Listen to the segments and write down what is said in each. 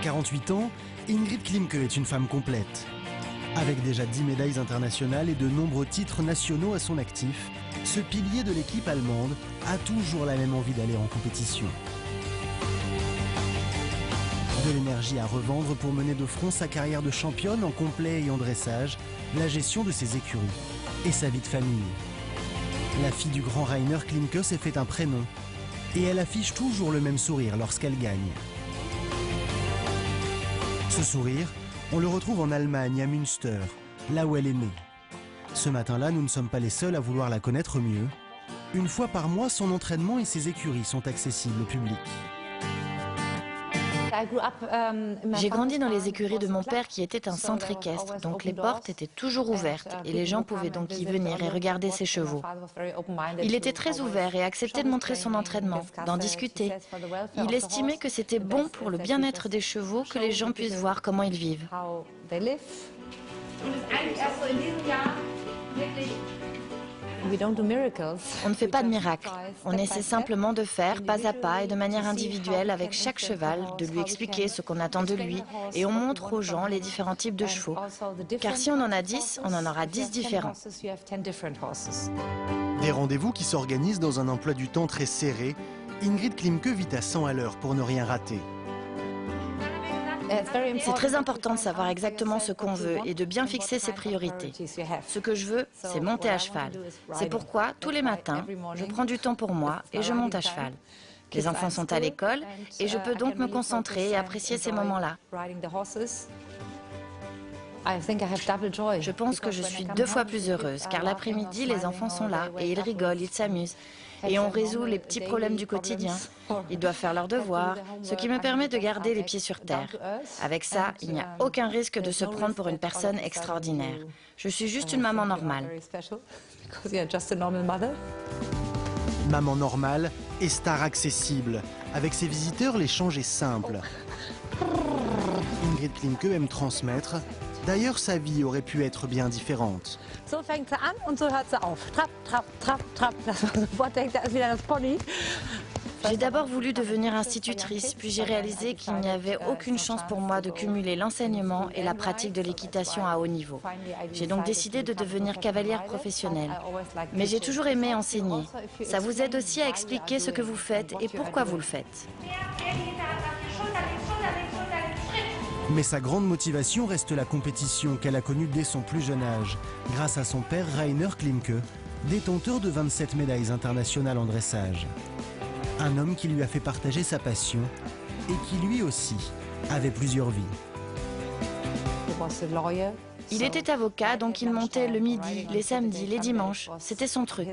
48 ans, Ingrid Klimke est une femme complète. Avec déjà 10 médailles internationales et de nombreux titres nationaux à son actif, ce pilier de l'équipe allemande a toujours la même envie d'aller en compétition. De l'énergie à revendre pour mener de front sa carrière de championne en complet et en dressage, la gestion de ses écuries et sa vie de famille. La fille du grand Rainer Klimke s'est fait un prénom et elle affiche toujours le même sourire lorsqu'elle gagne. Ce sourire, on le retrouve en Allemagne, à Münster, là où elle est née. Ce matin-là, nous ne sommes pas les seuls à vouloir la connaître mieux. Une fois par mois, son entraînement et ses écuries sont accessibles au public. J'ai grandi dans les écuries de mon père qui était un centre équestre, donc les portes étaient toujours ouvertes et les gens pouvaient donc y venir et regarder ses chevaux. Il était très ouvert et acceptait de montrer son entraînement, d'en discuter. Il estimait que c'était bon pour le bien-être des chevaux que les gens puissent voir comment ils vivent. On ne fait pas de miracles. On essaie simplement de faire pas à pas et de manière individuelle avec chaque cheval, de lui expliquer ce qu'on attend de lui et on montre aux gens les différents types de chevaux. Car si on en a 10, on en aura 10 différents. Des rendez-vous qui s'organisent dans un emploi du temps très serré, Ingrid Klimke vit à 100 à l'heure pour ne rien rater. C'est très important de savoir exactement ce qu'on veut et de bien fixer ses priorités. Ce que je veux, c'est monter à cheval. C'est pourquoi, tous les matins, je prends du temps pour moi et je monte à cheval. Les enfants sont à l'école et je peux donc me concentrer et apprécier ces moments-là. Je pense que je suis 2 fois plus heureuse, car l'après-midi, les enfants sont là et ils rigolent, ils s'amusent. Et on résout les petits problèmes du quotidien. Ils doivent faire leurs devoirs, ce qui me permet de garder les pieds sur terre. Avec ça, il n'y a aucun risque de se prendre pour une personne extraordinaire. Je suis juste une maman normale. Maman normale et star accessible. Avec ses visiteurs, l'échange est simple. Ingrid Klimke aime transmettre. D'ailleurs, sa vie aurait pu être bien différente. So fängt sie an und so hört sie auf. Trab, trab, trab, trab. Dass man sofort denkt, da ist wieder das Pony. J'ai d'abord voulu devenir institutrice, puis j'ai réalisé qu'il n'y avait aucune chance pour moi de cumuler l'enseignement et la pratique de l'équitation à haut niveau. J'ai donc décidé de devenir cavalière professionnelle. Mais j'ai toujours aimé enseigner. Ça vous aide aussi à expliquer ce que vous faites et pourquoi vous le faites. Mais sa grande motivation reste la compétition qu'elle a connue dès son plus jeune âge, grâce à son père Rainer Klimke, détenteur de 27 médailles internationales en dressage. Un homme qui lui a fait partager sa passion et qui lui aussi avait plusieurs vies. Il était avocat, donc il montait le midi, les samedis, les dimanches. C'était son truc.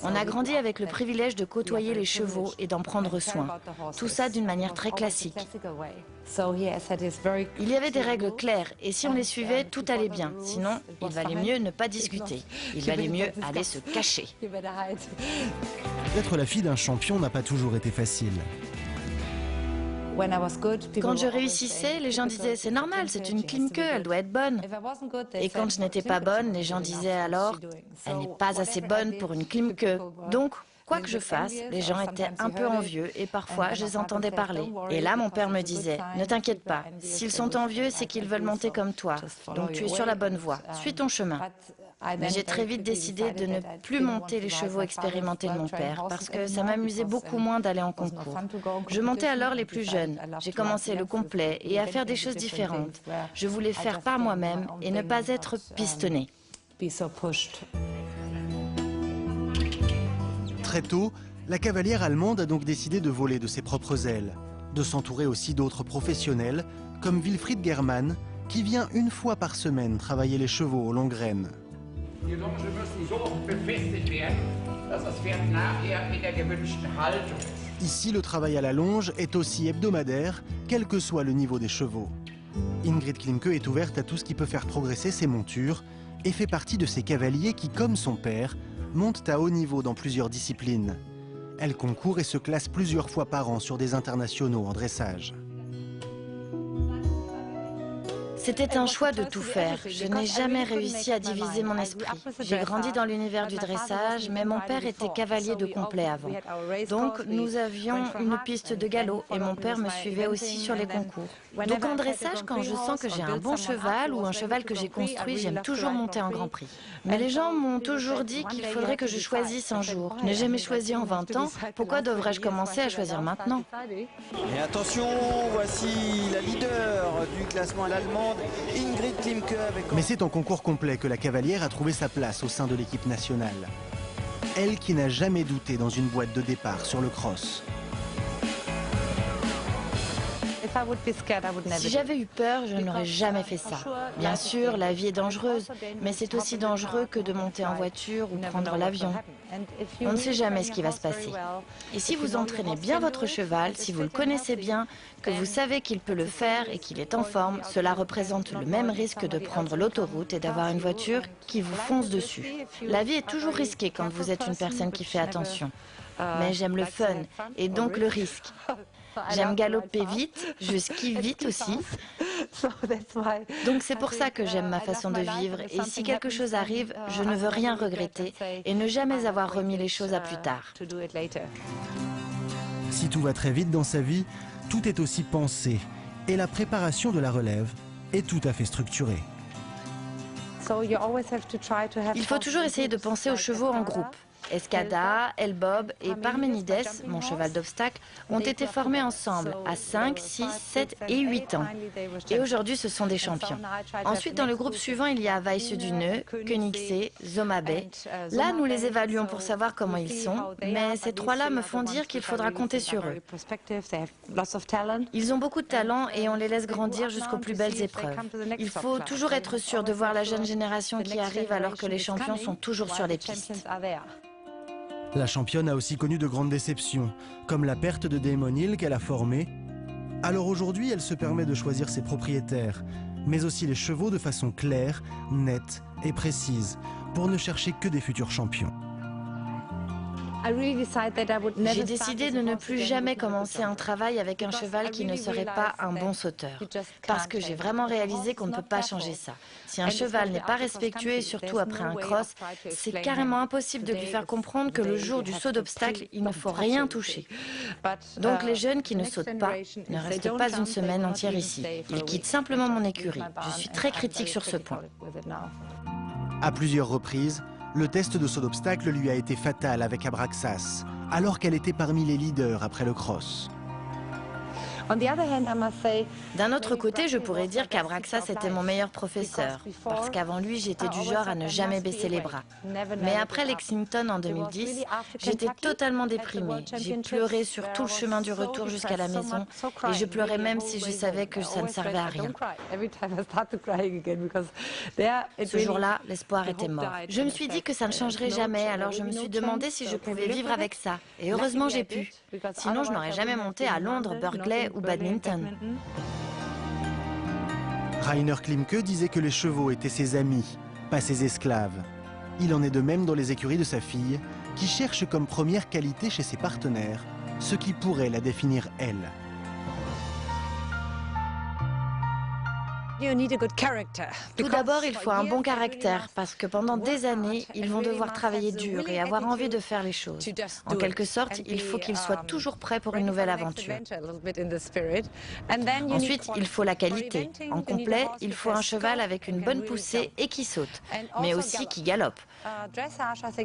On a grandi avec le privilège de côtoyer les chevaux et d'en prendre soin. Tout ça d'une manière très classique. Il y avait des règles claires et si on les suivait, tout allait bien. Sinon, il valait mieux ne pas discuter. Il valait mieux aller se cacher. Être la fille d'un champion n'a pas toujours été facile. Quand je réussissais, les gens disaient « c'est normal, c'est une Klimke, elle doit être bonne ». Et quand je n'étais pas bonne, les gens disaient alors « elle n'est pas assez bonne pour une Klimke ». Donc, quoi que je fasse, les gens étaient un peu envieux et parfois je les entendais parler. Et là, mon père me disait « ne t'inquiète pas, s'ils sont envieux, c'est qu'ils veulent monter comme toi. Donc tu es sur la bonne voie, suis ton chemin ». Mais j'ai très vite décidé de ne plus monter les chevaux expérimentés de mon père parce que ça m'amusait beaucoup moins d'aller en concours. Je montais alors les plus jeunes. J'ai commencé le complet et à faire des choses différentes. Je voulais faire par moi-même et ne pas être pistonnée. Très tôt, la cavalière allemande a donc décidé de voler de ses propres ailes, de s'entourer aussi d'autres professionnels comme Wilfried Germann qui vient une fois par semaine travailler les chevaux aux longues rênes. Die Longe müssen so befestigt werden, dass das Pferd nachher in der gewünschten Haltung ist. Ici, le travail à la longe est aussi hebdomadaire, quel que soit le niveau des chevaux. Ingrid Klimke est ouverte à tout ce qui peut faire progresser ses montures et fait partie de ces cavaliers qui, comme son père, montent à haut niveau dans plusieurs disciplines. Elle concourt et se classe plusieurs fois par an sur des internationaux en dressage. C'était un choix de tout faire. Je n'ai jamais réussi à diviser mon esprit. J'ai grandi dans l'univers du dressage, mais mon père était cavalier de complet avant. Donc, nous avions une piste de galop et mon père me suivait aussi sur les concours. Donc, en dressage, quand je sens que j'ai un bon cheval ou un cheval que j'ai construit, j'aime toujours monter en Grand Prix. Mais les gens m'ont toujours dit qu'il faudrait que je choisisse un jour. Je n'ai jamais choisi en 20 ans. Pourquoi devrais-je commencer à choisir maintenant? Et attention, voici la leader du classement, l'allemande Ingrid Klimke. Mais c'est en concours complet que la cavalière a trouvé sa place au sein de l'équipe nationale. Elle qui n'a jamais douté dans une boîte de départ sur le cross. Si j'avais eu peur, je n'aurais jamais fait ça. Bien sûr, la vie est dangereuse, mais c'est aussi dangereux que de monter en voiture ou prendre l'avion. On ne sait jamais ce qui va se passer. Et si vous entraînez bien votre cheval, si vous le connaissez bien, que vous savez qu'il peut le faire et qu'il est en forme, cela représente le même risque de prendre l'autoroute et d'avoir une voiture qui vous fonce dessus. La vie est toujours risquée quand vous êtes une personne qui fait attention. Mais j'aime le fun et donc le risque. J'aime galoper vite, je skie vite aussi. Donc c'est pour ça que j'aime ma façon de vivre. Et si quelque chose arrive, je ne veux rien regretter et ne jamais avoir remis les choses à plus tard. Si tout va très vite dans sa vie, tout est aussi pensé. Et la préparation de la relève est tout à fait structurée. Il faut toujours essayer de penser aux chevaux en groupe. Escada, Elbob et Parménides, mon cheval d'obstacle, ont été formés ensemble à 5, 6, 7 et 8 ans. Et aujourd'hui, ce sont des champions. Ensuite, dans le groupe suivant, il y a Weisse du Neu, Koenigsee, Zomabe. Là, nous les évaluons pour savoir comment ils sont, mais ces trois-là me font dire qu'il faudra compter sur eux. Ils ont beaucoup de talent et on les laisse grandir jusqu'aux plus belles épreuves. Il faut toujours être sûr de voir la jeune génération qui arrive alors que les champions sont toujours sur les pistes. La championne a aussi connu de grandes déceptions, comme la perte de Damon Hill qu'elle a formé. Alors aujourd'hui, elle se permet de choisir ses propriétaires, mais aussi les chevaux de façon claire, nette et précise, pour ne chercher que des futurs champions. J'ai décidé de ne plus jamais commencer un travail avec un cheval qui ne serait pas un bon sauteur. Parce que j'ai vraiment réalisé qu'on ne peut pas changer ça. Si un cheval n'est pas respectueux, et surtout après un cross, c'est carrément impossible de lui faire comprendre que le jour du saut d'obstacle, il ne faut rien toucher. Donc les jeunes qui ne sautent pas ne restent pas une semaine entière ici. Ils quittent simplement mon écurie. Je suis très critique sur ce point. À plusieurs reprises, le test de saut d'obstacle lui a été fatal avec Abraxas, alors qu'elle était parmi les leaders après le cross. D'un autre côté, je pourrais dire qu'Abraxas était mon meilleur professeur, parce qu'avant lui, j'étais du genre à ne jamais baisser les bras. Mais après Lexington en 2010, j'étais totalement déprimée. J'ai pleuré sur tout le chemin du retour jusqu'à la maison, et je pleurais même si je savais que ça ne servait à rien. Ce jour-là, l'espoir était mort. Je me suis dit que ça ne changerait jamais, alors je me suis demandé si je pouvais vivre avec ça. Et heureusement, j'ai pu. Sinon, je n'aurais jamais monté à Londres, Berkeley ou badminton. Rainer Klimke disait que les chevaux étaient ses amis, pas ses esclaves. Il en est de même dans les écuries de sa fille, qui cherche comme première qualité chez ses partenaires ce qui pourrait la définir elle. Tout d'abord, il faut un bon caractère, parce que pendant des années, ils vont devoir travailler dur et avoir envie de faire les choses. En quelque sorte, il faut qu'ils soient toujours prêts pour une nouvelle aventure. Ensuite, il faut la qualité. En complet, il faut un cheval avec une bonne poussée et qui saute, mais aussi qui galope.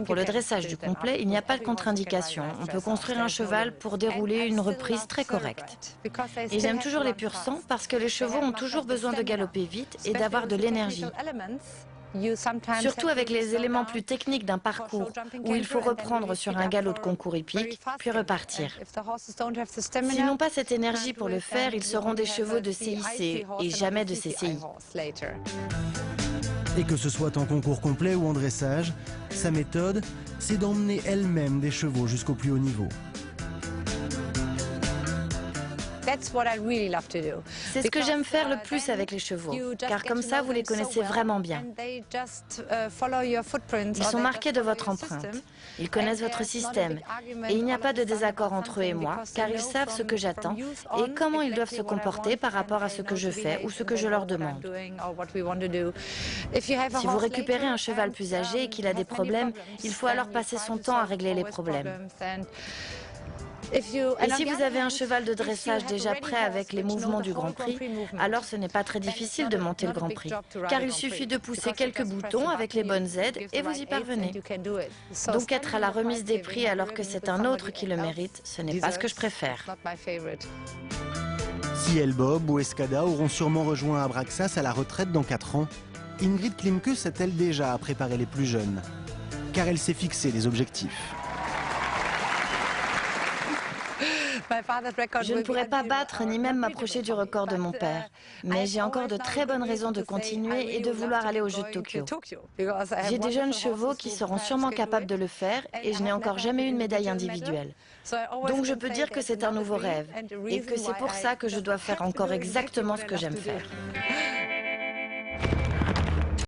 Pour le dressage du complet, il n'y a pas de contre-indication. On peut construire un cheval pour dérouler une reprise très correcte. Et j'aime toujours les pur sang parce que les chevaux ont toujours besoin de galoper vite et d'avoir de l'énergie. Surtout avec les éléments plus techniques d'un parcours où il faut reprendre sur un galop de concours hippique, puis repartir. S'ils n'ont pas cette énergie pour le faire, ils seront des chevaux de CIC et jamais de CCI. Et que ce soit en concours complet ou en dressage, sa méthode, c'est d'emmener elle-même des chevaux jusqu'au plus haut niveau. C'est ce que j'aime faire le plus avec les chevaux, car comme ça, vous les connaissez vraiment bien. Ils sont marqués de votre empreinte. Ils connaissent votre système. Et il n'y a pas de désaccord entre eux et moi, car ils savent ce que j'attends et comment ils doivent se comporter par rapport à ce que je fais ou ce que je leur demande. Si vous récupérez un cheval plus âgé et qu'il a des problèmes, il faut alors passer son temps à régler les problèmes. Et si vous avez un cheval de dressage déjà prêt avec les mouvements du Grand Prix, alors ce n'est pas très difficile de monter le Grand Prix, car il suffit de pousser quelques boutons avec les bonnes aides et vous y parvenez. Donc être à la remise des prix alors que c'est un autre qui le mérite, ce n'est pas ce que je préfère. Si Bob ou Escada auront sûrement rejoint Abraxas à la retraite dans 4 ans, Ingrid Klimke s'attelle déjà à préparer les plus jeunes, car elle s'est fixé des objectifs. Je ne pourrais pas battre ni même m'approcher du record de mon père, mais j'ai encore de très bonnes raisons de continuer et de vouloir aller aux Jeux de Tokyo. J'ai des jeunes chevaux qui seront sûrement capables de le faire et je n'ai encore jamais eu de médaille individuelle. Donc je peux dire que c'est un nouveau rêve et que c'est pour ça que je dois faire encore exactement ce que j'aime faire.